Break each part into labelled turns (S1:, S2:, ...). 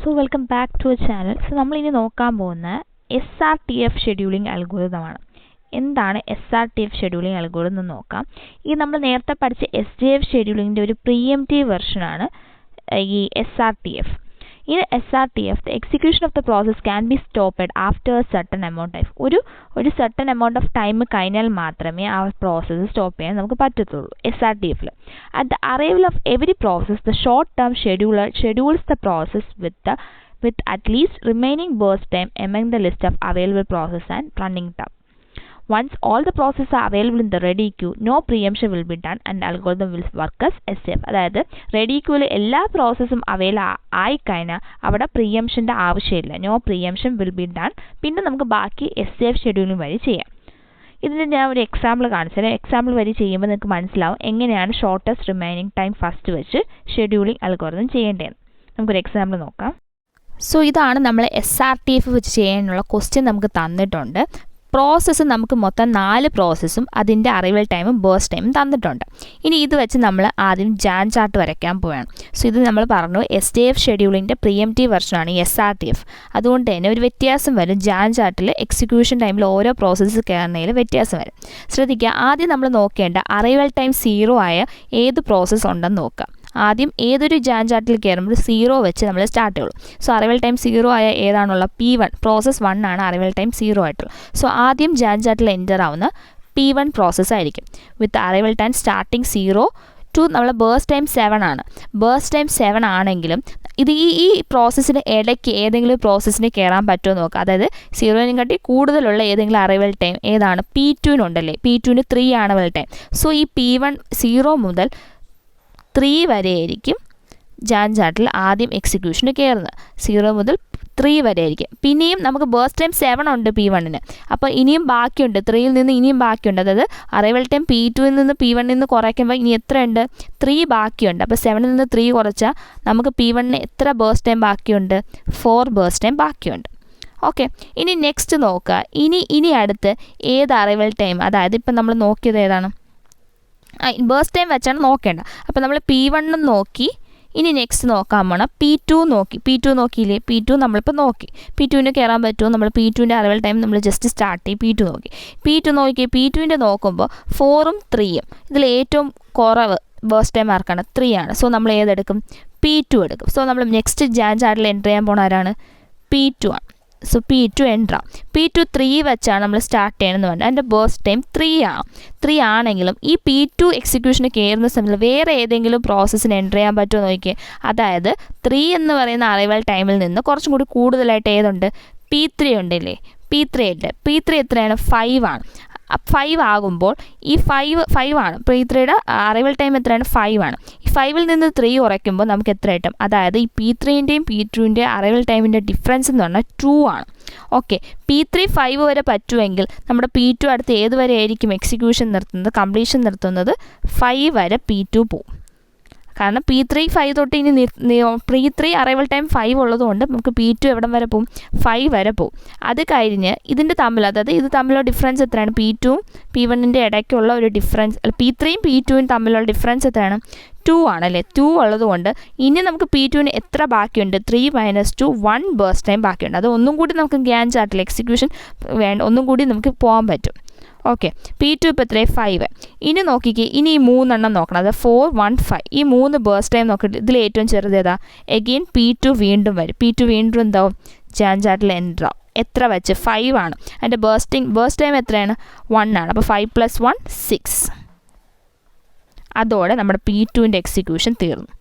S1: So welcome back to our channel. So നമ്മൾ ഇനി നോക്കാൻ പോകുന്ന SRTF ഷെഡ്യൂളിംഗ് അൽഗോരിതമാണ്. എന്താണ് SRTF ഷെഡ്യൂളിംഗ് അൽഗോരിതം എന്ന് നോക്കാം. ഈ നമ്മൾ നേരത്തെ പഠിച്ച SJF ഷെഡ്യൂളിംഗിന്റെ ഒരു പ്രീഎംപ്റ്റീവ് വെർഷനാണ് ഈ SRTF. In SRTF, the execution of the process can be stopped after a certain amount of time. ഒരു certain amount of time കഴിഞ്ഞാൽ മാത്രമേ ആ പ്രോസസ്സ് സ്റ്റോപ്പ് ചെയ്യാൻ നമുക്ക് പറ്റത്തുള്ളൂ SRTFൽ. At the arrival of every process, the short-term scheduler schedules the process with at least remaining burst time among the list of available process and running time. Once all the processes are available in the ready queue, no preemption will be done and the algorithm will work as SJF. അതായത് ready ക്യൂവിൽ എല്ലാ പ്രോസസ്സും available ആയി കഴിഞ്ഞാൽ അവിടെ പ്രിയംഷൻ്റെ ആവശ്യമില്ല. No preemption will be done. പിന്നെ നമുക്ക് ബാക്കി SJF ഷെഡ്യൂളിംഗ് വഴി ചെയ്യാം. ഇതിന് ഞാൻ ഒരു എക്സാമ്പിൾ കാണിച്ചാൽ എക്സാമ്പിൾ വഴി ചെയ്യുമ്പോൾ നിങ്ങൾക്ക് മനസ്സിലാവും എങ്ങനെയാണ് ഷോർട്ടസ്റ്റ് റിമൈനിങ് ടൈം ഫസ്റ്റ് വെച്ച് ഷെഡ്യൂളിംഗ് അൽഗോരിതം ചെയ്യേണ്ടതെന്ന്. നമുക്കൊരു എക്സാമ്പിൾ നോക്കാം. സോ ഇതാണ് നമ്മൾ SRTF വെച്ച് ചെയ്യാനുള്ള ക്വസ്റ്റ്യൻ നമുക്ക് തന്നിട്ടുണ്ട്. പ്രോസസ്സ് നമുക്ക് മൊത്തം 4 പ്രോസസ്സും അതിൻ്റെ അറൈവൽ ടൈമും ബേഴ്സ്റ്റ് ടൈമും തന്നിട്ടുണ്ട്. ഇനി ഇത് വെച്ച് നമ്മൾ ആദ്യം ജാൻ ചാർട്ട് വരയ്ക്കാൻ പോവുകയാണ്. സോ ഇത് നമ്മൾ പറഞ്ഞു SJF ഷെഡ്യൂളിൻ്റെ പ്രീഎംപ്റ്റീവ് വെർഷനാണ് SRTF. അതുകൊണ്ട് തന്നെ ഒരു വ്യത്യാസം വരും. ജാൻ ചാർട്ടിൽ എക്സിക്യൂഷൻ ടൈമിൽ ഓരോ പ്രോസസ്സ് കയറുന്നതിൽ വ്യത്യാസം വരും. ശ്രദ്ധിക്കുക, ആദ്യം നമ്മൾ നോക്കേണ്ട അറൈവൽ ടൈം 0 ആയ ഏത് പ്രോസസ്സ് ഉണ്ടെന്ന് നോക്കാം. ആദ്യം ഏതൊരു ജാൻ ചാർട്ടിൽ കയറുമ്പോൾ 0 വെച്ച് നമ്മൾ സ്റ്റാർട്ട് ചെയ്യുള്ളൂ. സോ അറൈവൽ ടൈം 0 ആയ ഏതാണുള്ള P1 പ്രോസസ്സ് 1 ആണ് അറൈവൽ ടൈം 0 ആയിട്ടുള്ളത്. സോ ആദ്യം ജാൻ ചാർട്ടിൽ എൻ്റർ ആവുന്ന P1 പ്രോസസ്സ് ആയിരിക്കും. വിത്ത് അറൈവൽ ടൈം സ്റ്റാർട്ടിങ് 0 ടു നമ്മളെ ബേഴ്സ്റ്റ് ടൈം 7 ആണ്. ബേഴ്സ്റ്റ് ടൈം 7 ആണെങ്കിലും ഇത് ഈ പ്രോസസ്സിന് ഇടയ്ക്ക് ഏതെങ്കിലും പ്രോസസ്സിന് കയറാൻ പറ്റുമോ നോക്കുക. അതായത് 0നും കാട്ടി കൂടുതലുള്ള ഏതെങ്കിലും അറൈവൽ ടൈം ഏതാണ് P2-നുണ്ടല്ലേ. P2-ന് 3 ആണ് അറൈവൽ ടൈം. സോ ഈ P1 0 മുതൽ 3 വരെ ആയിരിക്കും ജാൻ ചാർട്ടിൽ ആദ്യം എക്സിക്യൂഷന് കയറുന്നത്. 0 മുതൽ 3 വരെ ആയിരിക്കും. പിന്നെയും നമുക്ക് ബേഴ്സ്റ്റ് ടൈം 7 ഉണ്ട് P1-ന്. അപ്പോൾ ഇനിയും ബാക്കിയുണ്ട്. 3യിൽ നിന്ന് ഇനിയും ബാക്കിയുണ്ട്. അതായത് അറൈവൽ ടൈം P2-ൽ നിന്ന് P1-ൽ നിന്ന് കുറയ്ക്കുമ്പോൾ ഇനി എത്രയുണ്ട്? 3 ബാക്കിയുണ്ട്. അപ്പോൾ 7-ൽ നിന്ന് 3 കുറച്ചാൽ നമുക്ക് P1-ന് എത്ര ബേഴ്സ്റ്റ് ടൈം ബാക്കിയുണ്ട്? 4 ബേഴ്സ്റ്റ് ടൈം ബാക്കിയുണ്ട്. ഓക്കെ, ഇനി നെക്സ്റ്റ് നോക്കുക. ഇനി അടുത്ത് ഏത് അറൈവൽ ടൈം, അതായത് ഇപ്പം നമ്മൾ നോക്കിയത് ഏതാണ്? ബേഴ്സ്റ്റ് ടൈം വെച്ചാണ് നോക്കേണ്ട. അപ്പോൾ നമ്മൾ P1 നോക്കി. ഇനി നെക്സ്റ്റ് നോക്കാൻ പോണം P2 നോക്കി. P2 നോക്കിയില്ലേ? P2 നമ്മളിപ്പോൾ നോക്കി. P2-ന് കയറാൻ പറ്റുമോ? നമ്മൾ P2-ൻ്റെ അറൈവൽ ടൈം നമ്മൾ ജസ്റ്റ് സ്റ്റാർട്ട് ചെയ്യും. P2 നോക്കി. P2-ൻ്റെ നോക്കുമ്പോൾ 4ഉം 3ഉം ഇതിൽ ഏറ്റവും കുറവ് ബേഴ്സ്റ്റ് ടൈം ആർക്കാണ്? 3 ആണ്. സോ നമ്മൾ ഏതെടുക്കും? P2 എടുക്കും. സോ നമ്മൾ നെക്സ്റ്റ് ജാൻ ചാർട്ടിൽ എൻ്റർ ചെയ്യാൻ പോണ ആരാണ്? P2 ആണ്. സോ P2 എൻ്റർ ആവും. P2 3 വെച്ചാണ് നമ്മൾ സ്റ്റാർട്ട് ചെയ്യണമെന്ന് പറഞ്ഞാൽ അതിൻ്റെ ബേഴ്സ്റ്റ് ടൈം 3 ആണ്. 3 ആണെങ്കിലും ഈ P2 എക്സിക്യൂഷന് കയറുന്ന സമയത്ത് വേറെ ഏതെങ്കിലും പ്രോസസ്സിന് എൻ്റർ ചെയ്യാൻ പറ്റുമോ നോക്കിയേ. അതായത് 3 എന്ന് പറയുന്ന അറൈവൽ ടൈമിൽ നിന്ന് കുറച്ചും കൂടി കൂടുതലായിട്ട് ഏതുണ്ട്? P3 ഉണ്ടല്ലേ. P3 ഉണ്ട്. P3 എത്രയാണ്? 5 ആണ്. 5 ആകുമ്പോൾ ഈ 5 ആണ്. P3യുടെ അറൈവൽ ടൈം എത്രയാണ്? 5 ആണ്. ഈ 5ൽ നിന്ന് 3 കുറയ്ക്കുമ്പോൾ നമുക്ക് എത്ര കിട്ടും? അതായത് ഈ P3-ൻ്റെയും P2-ൻ്റെയും അറൈവൽ ടൈമിൻ്റെ ഡിഫറൻസ് എന്ന് പറഞ്ഞാൽ 2 ആണ്. ഓക്കെ, P3 5 വരെ പറ്റുമെങ്കിൽ നമ്മുടെ P2 അടുത്ത് ഏത് വരെ ആയിരിക്കും എക്സിക്യൂഷൻ നിർത്തുന്നത്, കംപ്ലീഷൻ നിർത്തുന്നത്? 5 വരെ P2 പോവും. കാരണം P3 5 തൊട്ട് ഇനി P3 അറൈവൽ ടൈം 5 ഉള്ളതുകൊണ്ട് നമുക്ക് P2 എവിടം വരെ പോവും? 5 വരെ പോവും. അത് കഴിഞ്ഞ് ഇതിൻ്റെ തമ്മിൽ, അതായത് ഇത് തമ്മിലുള്ള ഡിഫറൻസ് എത്രയാണ്? P2 P1-ൻ്റെ ഇടയ്ക്കുള്ള ഒരു ഡിഫറൻസ്, P3യും P2യും തമ്മിലുള്ള ഡിഫറൻസ് എത്രയാണ്? 2 ആണല്ലേ. 2 ഉള്ളതുകൊണ്ട് ഇനി നമുക്ക് P2-ന് എത്ര ബാക്കിയുണ്ട്? 3 - 2 1 ബേഴ്സ്റ്റ് ടൈം ബാക്കിയുണ്ട്. അത് ഒന്നും കൂടി നമുക്ക് ജാൻ ചാർട്ടിൽ എക്സിക്യൂഷൻ ഒന്നും കൂടി നമുക്ക് പോകാൻ പറ്റും. ഓക്കെ, P2 ഇപ്പോൾ എത്രയാണ്? 5. ഇനി നോക്കിക്കേ, ഇനി ഈ 3 എണ്ണം നോക്കണം. അത് 4 1 5 ഈ 3 ബേഴ്സ്റ്റ് ടൈം നോക്കിയിട്ട് ഇതിൽ ഏറ്റവും ചെറുത് ഏതാ? എഗെയിൻ P2 വീണ്ടും വരും. P2 വീണ്ടും എന്താവും? ജാൻ ചാർട്ടിൽ എൻ്റർ ആവും. എത്ര വെച്ച്? 5 ആണ്. അതിൻ്റെ ബേഴ്സ്റ്റ് ടൈം എത്രയാണ്? 1 ആണ്. അപ്പോൾ 5 + 1 6. അതോടെ നമ്മുടെ P2-ൻ്റെ എക്സിക്യൂഷൻ തീർന്നു.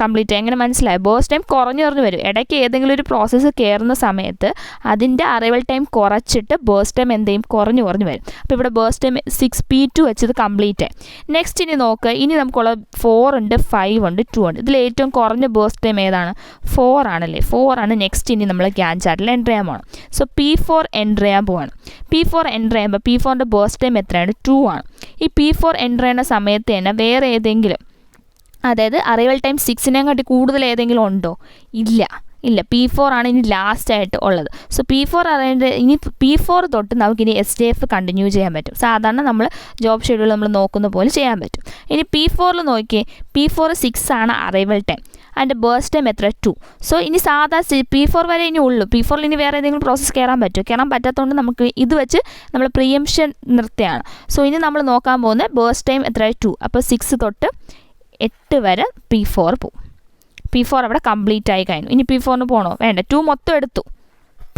S1: കംപ്ലീറ്റ്. എങ്ങനെ മനസ്സിലായി? ബേഴ്സ്റ്റ് ടൈം കുറഞ്ഞു വരും. ഇടയ്ക്ക് ഏതെങ്കിലും ഒരു പ്രോസസ്സ് കയറുന്ന സമയത്ത് അതിൻ്റെ അറൈവൽ ടൈം കുറച്ചിട്ട് ബേഴ്സ്റ്റ് ടൈം എന്തെയും കുറഞ്ഞു വരും. അപ്പോൾ ഇവിടെ ബേഴ്സ്റ്റ് ടൈം 6 P2 വെച്ചത് കംപ്ലീറ്റ് ആയി. നെക്സ്റ്റ് ഇനി നോക്കുക. ഇനി നമുക്കുള്ള 4 ഉണ്ട് 5 ഉണ്ട് 2 ഉണ്ട്. ഇതിൽ ഏറ്റവും കുറഞ്ഞ ബേഴ്സ്റ്റ് ടൈം ഏതാണ്? 4 ആണല്ലേ. 4 ആണ് നെക്സ്റ്റ് ഇനി നമ്മൾ ജാൻ ചാർട്ടിൽ എൻ്റർ ചെയ്യാൻ പോകണം. സോ P4 എൻ്റർ ചെയ്യാൻ പോവാണ്. P4 എൻ്റർ ചെയ്യുമ്പോൾ P4-ൻ്റെ ബേഴ്സ്റ്റ് ടൈം എത്രയാണ്? 2 ആണ്. ഈ P4 എൻ്റർ ചെയ്യുന്ന സമയത്ത് തന്നെ വേറെ ഏതെങ്കിലും, അതായത് അറൈവൽ ടൈം 6-നെ കാട്ടി കൂടുതൽ ഏതെങ്കിലും ഉണ്ടോ? ഇല്ല. ഇല്ല, P4 ആണ് ഇനി ലാസ്റ്റ് ആയിട്ട് ഉള്ളത്. സോ P4 അറിയേണ്ട ഇനി P4 തൊട്ട് നമുക്കിനി SJF കണ്ടിന്യൂ ചെയ്യാൻ പറ്റും. സാധാരണ നമ്മൾ ജോബ് ഷെഡ്യൂൾ നമ്മൾ നോക്കുന്ന പോലെ ചെയ്യാൻ പറ്റും. ഇനി P4 നോക്കിയേ, P4 6 ആണ് അറൈവൽ ടൈം, അതിൻ്റെ ബേഴ്സ് ടൈം എത്ര 2. സോ ഇനി സാധാ P4 വരെ ഇനി ഉള്ളൂ. P4 ഇനി വേറെ ഏതെങ്കിലും പ്രോസസ്സ് കയറാൻ പറ്റാത്തതുകൊണ്ട് നമുക്ക് ഇത് വെച്ച് നമ്മൾ പ്രിയംഷൻ നിർത്തുകയാണ്. സോ ഇനി നമ്മൾ നോക്കാൻ പോകുന്നത് ബേഴ്സ് ടൈം എത്ര 2. അപ്പോൾ 6 തൊട്ട് 8 വരെ P4 പോകും. P4 അവിടെ കംപ്ലീറ്റ് ആയി കഴിഞ്ഞു. ഇനി P4 പോകണോ? വേണ്ട, 2 മൊത്തം എടുത്തു.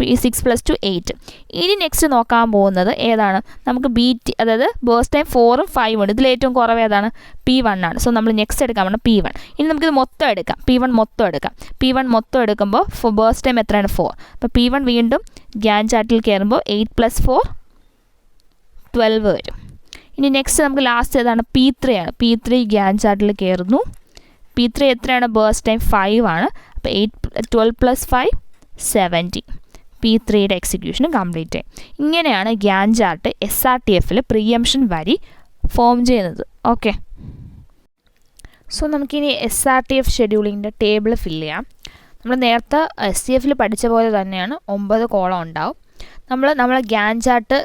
S1: 6 + 2 8. ഇനി നെക്സ്റ്റ് നോക്കാൻ പോകുന്നത് ഏതാണ്? നമുക്ക് BT, അതായത് ബേഴ്സ് ടൈം 4ഉം 5ഉം ഉണ്ട്. ഇതിൽ ഏറ്റവും കുറവ് ഏതാണ്? P1 ആണ്. സോ നമ്മൾ നെക്സ്റ്റ് എടുക്കാൻ വേണം P1. ഇനി നമുക്കിത് മൊത്തം എടുക്കാം. P1 മൊത്തം എടുക്കാം. P1 മൊത്തം എടുക്കുമ്പോൾ ബേഴ്സ് ടൈം എത്രയാണ്? 4. അപ്പോൾ P1 വീണ്ടും ഗ്യാൻ ചാർട്ടിൽ കയറുമ്പോൾ 8 + 4 12 വരും. ഇനി നെക്സ്റ്റ് നമുക്ക് ലാസ്റ്റ് ഏതാണ്? P3 ആണ്. P3 ഗ്യാൻ ചാർട്ടിൽ കയറുന്നു. P3 എത്രയാണ്? ബേഴ്സ് ടൈം 5 ആണ്. അപ്പോൾ 12 + 5 17. P3യുടെ എക്സിക്യൂഷൻ കംപ്ലീറ്റ് ആയി. ഇങ്ങനെയാണ് ഗ്യാൻ ചാർട്ട് SRTFൽ പ്രിയംഷൻ വരി ഫോം ചെയ്യുന്നത്. ഓക്കെ, സോ നമുക്കിനി SRTF ഷെഡ്യൂളിങ്ങിൻ്റെ ടേബിൾ ഫില്ല് ചെയ്യാം. നമ്മൾ നേരത്തെ STFൽ പഠിച്ച പോലെ തന്നെയാണ് 9 കോളം ഉണ്ടാവും. നമ്മൾ ഗ്യാൻ ചാർട്ട്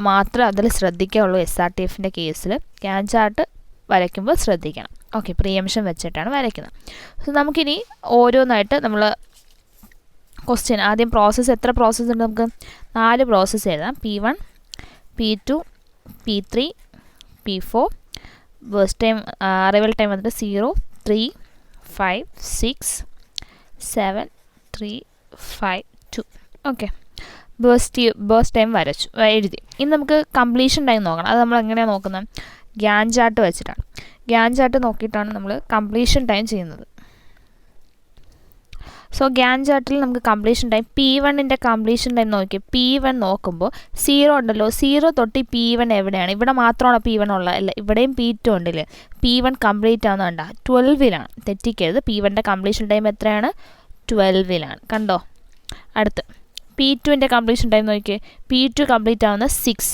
S1: മാത്രമേ അതിൽ ശ്രദ്ധിക്കാവുള്ളൂ. SRTFൻ്റെ കേസിൽ ഗ്യാൻ ചാർട്ട് വരയ്ക്കുമ്പോൾ ശ്രദ്ധിക്കണം. ഓക്കെ, പ്രിയംഷൻ വെച്ചിട്ടാണ് വരയ്ക്കുന്നത്. സോ നമുക്കിനി ഓരോന്നായിട്ട് നമ്മൾ ക്വസ്റ്റ്യൻ ആദ്യം പ്രോസസ്സ് എത്ര പ്രോസസ്സ് ഉണ്ട്? നമുക്ക് 4 പ്രോസസ്സ് എഴുതാം. P1, P2, P3, P4. Birds time arrival time വന്നിട്ട് 0, 3, 5, 6, 7, 3, 5, 2. ഓക്കെ, ബേഴ്സ് ടൈം എഴുതി. ഇനി നമുക്ക് കംപ്ലീഷൻ ടൈം നോക്കണം. അത് നമ്മൾ എങ്ങനെയാണ് നോക്കുന്നത്? ഗ്യാൻ ചാർട്ട് വെച്ചിട്ടാണ്. ഗ്യാൻ ചാർട്ട് നോക്കിയിട്ടാണ് നമ്മൾ കംപ്ലീഷൻ ടൈം ചെയ്യുന്നത്. സോ ഗ്യാൻ ചാർട്ടിൽ നമുക്ക് കംപ്ലീഷൻ ടൈം P1ൻ്റെ കംപ്ലീഷൻ ടൈം നോക്കി. P1 നോക്കുമ്പോൾ 0 ഉണ്ടല്ലോ. 0 തൊട്ട് P1 എവിടെയാണ്? ഇവിടെ മാത്രമാണ് P1 ഉള്ളത്. അല്ല, ഇവിടെയും P2 ഉണ്ടല്ലേ. P1 കംപ്ലീറ്റ് ആവുന്നുണ്ടോ? 12ലാണ്. തെറ്റിക്കരുത്. P1ൻ്റെ കംപ്ലീഷൻ ടൈം എത്രയാണ്? 12ലാണ്. കണ്ടോ? അടുത്ത് P2ൻ്റെ കംപ്ലീഷൻ ടൈം നോക്കിയേ. P2 കംപ്ലീറ്റ് ആവുന്ന 6.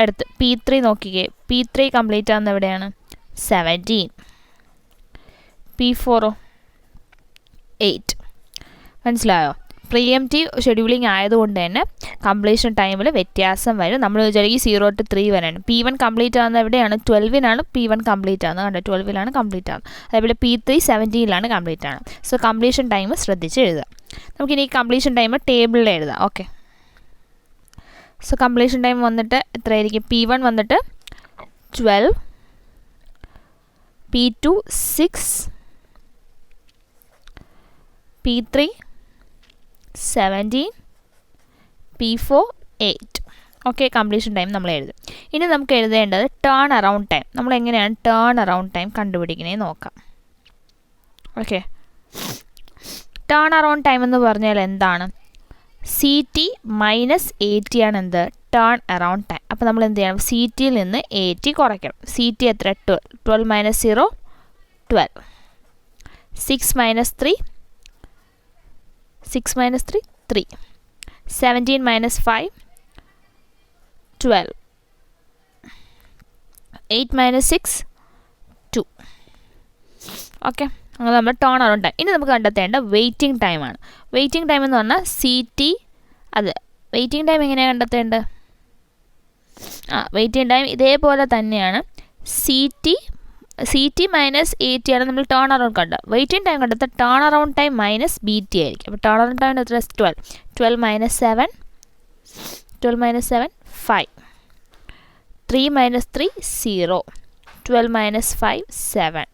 S1: അടുത്ത് P3 നോക്കിക്കേ. P3 കംപ്ലീറ്റ് ആവുന്ന എവിടെയാണ്? 17. P4 8. മനസ്സിലായോ? പ്രിയംറ്റീവ് ഷെഡ്യൂളിംഗ് ആയതുകൊണ്ട് തന്നെ കംപ്ലീഷൻ ടൈമിൽ വ്യത്യാസം വരും. നമ്മൾ വിചാരിക്കും 0 to 3 വരെയാണ്. P1 കംപ്ലീറ്റ് ആവുന്നത് എവിടെയാണ്? 12ലാണ് P1 കംപ്ലീറ്റ് ആവുന്നത്. കണ്ടോ? 12ലാണ് കംപ്ലീറ്റ് ആവുന്നത്. അതേപോലെ P3 17ലാണ് കംപ്ലീറ്റ് ആണ്. സോ കംപ്ലീഷൻ ടൈം ശ്രദ്ധിച്ച് എഴുതാം. നമുക്കിനി കംപ്ലീഷൻ ടൈം ടേബിളിൽ എഴുതാം. ഓക്കെ, സോ കംപ്ലീഷൻ ടൈം വന്നിട്ട് എത്രയായിരിക്കും? P1 വന്നിട്ട് 12, P2 6, P3 17, P4 8. Okay, completion time നമ്മൾ എഴുതും. ഇനി നമുക്ക് എഴുതേണ്ടത് ടേൺ അറൗണ്ട് ടൈം. നമ്മൾ എങ്ങനെയാണ് ടേൺ അറൗണ്ട് ടൈം കണ്ടുപിടിക്കുന്നത് നോക്കാം. ഓക്കെ, ടേൺ അറൗണ്ട് ടൈം എന്ന് പറഞ്ഞാൽ എന്താണ്? CT - AT ആണ് എന്ത്? Turn around time. അപ്പോൾ നമ്മൾ എന്ത് ചെയ്യണം? CTയിൽ നിന്ന് AT കുറയ്ക്കണം. CT എത്ര? 12 - 0 12. 6 - 3 3. 17 - 5 12. 8 - 6 2. ഓക്കെ, അങ്ങനെ നമ്മൾ ടേൺ അറൗണ്ട് ടൈം. ഇനി നമുക്ക് കണ്ടെത്തേണ്ട വെയിറ്റിംഗ് ടൈമാണ്. വെയിറ്റിംഗ് ടൈം എന്ന് പറഞ്ഞാൽ CT. അത് വെയിറ്റിംഗ് ടൈം എങ്ങനെയാണ് കണ്ടെത്തേണ്ടത്? വെയിറ്റിംഗ് ടൈം ഇതേപോലെ തന്നെയാണ്. CT - AT ആണ് നമ്മൾ ടേൺ അറൗണ്ട് കണ്ടത്. വെയിറ്റിംഗ് ടൈം കണ്ടെത്താൻ ടേൺ അറൗണ്ട് ടൈം - BT ആയിരിക്കും. അപ്പോൾ ടേൺ അറൗണ്ട് ടൈം എത്ര? 12. 12 - 7 5. 3 - 3 0. 12 - 5 7.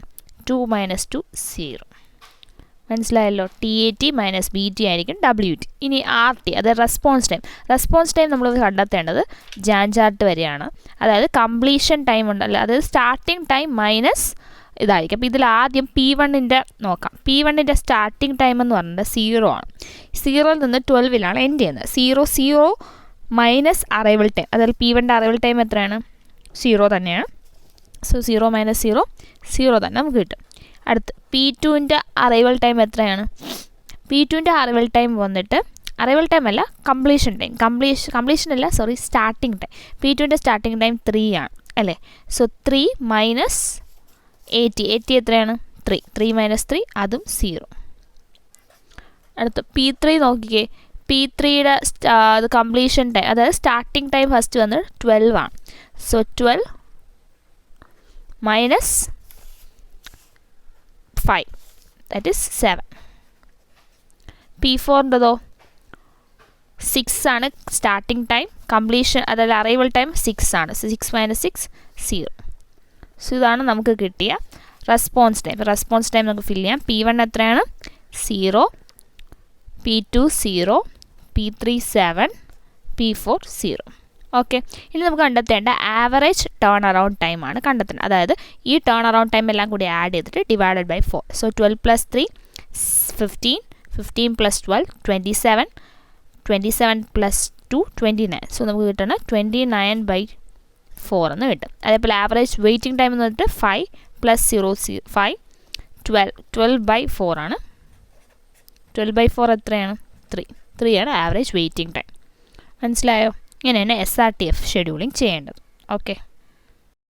S1: 2 - 2 0. മനസ്സിലായല്ലോ? TAT - BT ആയിരിക്കും WT. ഇനി RT, അതായത് റെസ്പോൺസ് ടൈം. റെസ്പോൺസ് ടൈം നമ്മൾ കണ്ടെത്തേണ്ടത് ഗ്യാൻ ചാർട്ട് വരെയാണ്. അതായത് കംപ്ലീഷൻ ടൈം ഉണ്ടല്ലോ, അതായത് സ്റ്റാർട്ടിംഗ് ടൈം മൈനസ് ഇതായിരിക്കും. അപ്പോൾ ഇതിൽ ആദ്യം P1ൻ്റെ നോക്കാം. P1ൻ്റെ സ്റ്റാർട്ടിംഗ് ടൈം എന്ന് പറയുന്നത് 0 ആണ്. 0യിൽ നിന്ന് 12ലാണ് എൻഡ് ചെയ്യുന്നത്. 0 മൈനസ് അറൈവൽ ടൈം. അതായത് P1ൻ്റെ അറൈവൽ ടൈം എത്രയാണ്? 0 തന്നെയാണ്. സോ 0 - 0 0 തന്നെ നമുക്ക് കിട്ടും. അടുത്ത് P2ൻ്റെ അറൈവൽ ടൈം എത്രയാണ്? P2ൻ്റെ അറൈവൽ ടൈം വന്നിട്ട് അറൈവൽ ടൈം അല്ല, കംപ്ലീഷൻ ടൈം. കംപ്ലീഷൻ അല്ല, സോറി, സ്റ്റാർട്ടിംഗ് ടൈം. P2ൻ്റെ സ്റ്റാർട്ടിംഗ് ടൈം 3 ആണ് അല്ലേ. So 3 - AT. AT എത്രയാണ്? 3. 3 - 3 അതും 0. അടുത്ത് P3 നോക്കിക്കേ. P3യുടെ കംപ്ലീഷൻ ടൈം, അതായത് സ്റ്റാർട്ടിംഗ് ടൈം ഫസ്റ്റ് വന്ന് 12 ആണ്. So 12 minus 5 that is 7. P4ൻ്റെതോ 6 ആണ് സ്റ്റാർട്ടിംഗ് ടൈം, കംപ്ലീഷൻ അതായത് അറൈവൽ ടൈം 6 ആണ്. 6 മൈനസ് 6 0. സോ ഇതാണ് നമുക്ക് കിട്ടിയ റെസ്പോൺസ് ടൈം. റെസ്പോൺസ് ടൈം നമുക്ക് ഫില്ല് ചെയ്യാം. P1 എത്രയാണ്? 0, P2 0, P3 7, P4 0. ഓക്കെ, ഇനി നമുക്ക് കണ്ടെത്തേണ്ട ആവറേജ് ടേൺ അറൗണ്ട് ടൈം ആണ് കണ്ടെത്തേണ്ടത്. അതായത് ഈ ടേൺ അറൗണ്ട് ടൈം എല്ലാം കൂടി ആഡ് ചെയ്തിട്ട് divided by 4. So 12 plus 3 15, 15 plus 12 27, 27 plus 2 29. So നമുക്ക് കിട്ടുന്നത് 29/4 എന്ന് കിട്ടും. അതേപോലെ ആവറേജ് വെയിറ്റിംഗ് ടൈം എന്ന് പറഞ്ഞിട്ട് 5 പ്ലസ് 0 5 12/4 ആണ്. 12/4 എത്രയാണ്? 3 ആണ് ആവറേജ് വെയിറ്റിംഗ് ടൈം. മനസ്സിലായോ? ഇങ്ങനെയാണ് SRTF ഷെഡ്യൂളിംഗ് ചെയ്യേണ്ടത്. ഓക്കെ.